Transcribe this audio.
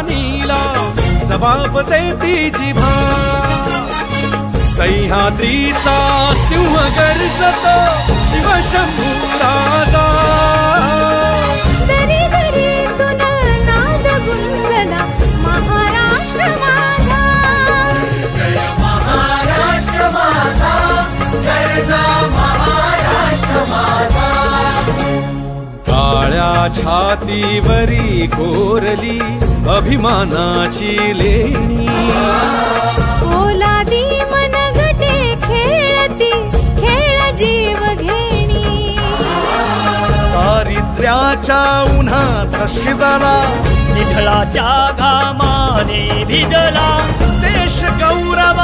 नीला सभापते ती जिभा सह्याद्रीचा सिंह गर्जतो शिवशंभू राजा दरी दरीतून नाद गुंजला महाराष्ट्र माझा जय महाराष्ट्र माझा गर्जा महाराष्ट्र माझा काळ्या छातीवरी कोरली अभिमानाची लेणी ओलादी मनगटे खेळती खेळ जीव घेणी दारिद्र्याच्या उन्हात शिजला निधळाच्या घामाने भिजला देश गौरव